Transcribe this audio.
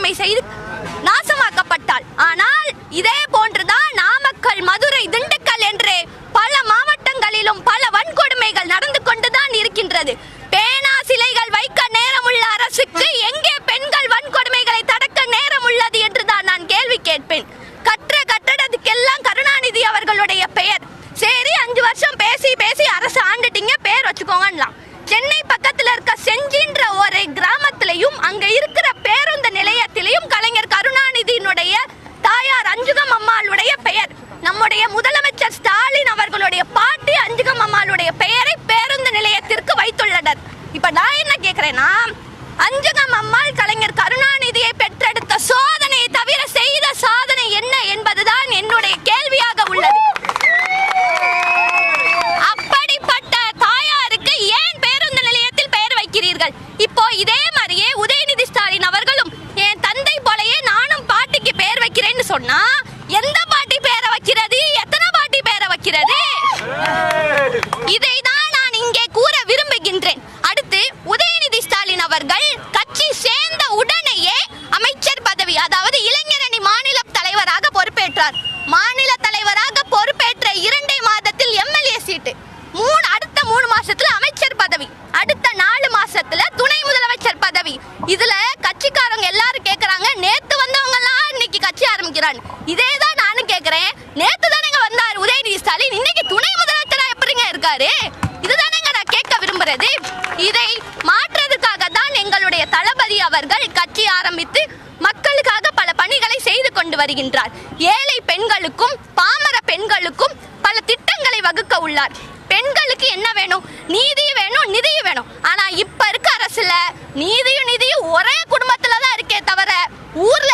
வன்கொடுமை செய்து நாசமாக்கப்பட்டாள். ஆனால் இதே போன்றுதான் நாமக்கல், மதுரை, திண்டுக்கல் என்று பல மாவட்டங்களிலும் பல வன்கொடுமைகள் நடந்து கொண்டுதான் இருக்கின்றது. பேனா சிலைகள் வைக்க நேரமுள்ள அரசுக்கு எங்கே பெண்கள் வன்கொடுமைகளை தடுக்க நேரம் உள்ளது என்றுதான் நான் கேள்வி கேட்பேன். கட்டடத்துக்கெல்லாம் கருணாநிதி அவர்களுடைய பெயர். சரி, 5 வருஷம் பேசி பேசி அரசு ஆண்டுட்டீங்க, பேர் வச்சுக்கோங்கலாம். சென்னை பக்கத்துல இருக்க செஞ்சின்ற ஒரு கிராமத்திலையும் அங்க இருக்கிற பேருந்து நிலையத்திலையும் கலைஞர் கருணாநிதியினுடைய தாயார் அஞ்சுகம் அம்மாளுடைய பெயர், நம்முடைய முதலமைச்சர் ஸ்டாலின் அவர்களுடைய பாட்டி அஞ்சுகம் அம்மாளுடைய பெயரை பேருந்து நிலையத்திற்கு வைத்துள்ளனர். இப்ப நான் என்ன கேக்குறேன்னா, அஞ்சுகம் அம்மாள் கலைஞர் கருணாநிதியை பெற்றெடுத்த சோதனையை தவிர செய்த சாதனை என்ன என்பதுதான் என்னுடைய கேள்வியாக உள்ளது. அப்படிப்பட்ட தாயாருக்கு ஏன் பேருந்து நிலையத்தில் பெயர் வைக்கிறீர்கள்? இப்போ இதே மாதிரியே உதயநிதி ஸ்டாலின் அவர்களும் என் தந்தை போலயே நானும் பாட்டிக்கு பெயர் வைக்கிறேன்னு சொன்னா எந்த பாட்டி பேரை வைக்கிறது? எத்தனை பாட்டி பேரை வைக்கிறது? இதைதான் நான் இங்கே கூற விரும்புகின்றேன். அடுத்து உதயநிதி ஸ்டாலின் அவர்கள் கட்சி சேர்ந்த உடனேயே அமைச்சர் பதவி, அதாவது இளைஞரணி மாநில தலைவராக பொறுப்பேற்றார். மாநில தலைவராக பொறுப்பேற்ற 2 மாதத்தில் எம்எல்ஏ சீட்டு, அடுத்த 3 மாசத்துல அமைச்சர் பதவி, அடுத்த 4 மாசத்துல துணை முதலமைச்சர் பதவி. இதுல கட்சிக்காரங்க எல்லாரும் கேக்குறாங்க, நேத்து வந்தவங்க எல்லாம் இன்னைக்கு கட்சி ஆரம்பிக்கிறாங்க. இதேதான் நானும் கேக்குறேன், நேத்து தானேங்க வந்தாரு உதயநிதி ஸ்டாலின், இன்னைக்கு துணை முதலமைச்சரா எப்படிங்க இருக்காரு? இதுதானேங்க நான் கேட்க விரும்புறது. இதை மாற்றுறதுக்காக தான் எங்களுடைய தளபதி அவர்கள் கட்சி ஆரம்பித்து மக்களுக்காக பல பணிகளை செய்து கொண்டு வருகின்றார். ஏழை பெண்களுக்கும் பாமர பெண்களுக்கும் பல திட்டங்களை வகுக்க உள்ளார். பெண்களுக்கு என்ன வேணும்? நீதி வேணும், நிதி வேணும். ஆனா இப்ப இருக்க அரசுல நீதியும் ஒரே குடும்பத்துல தான் இருக்கே தவிர ஊர்ல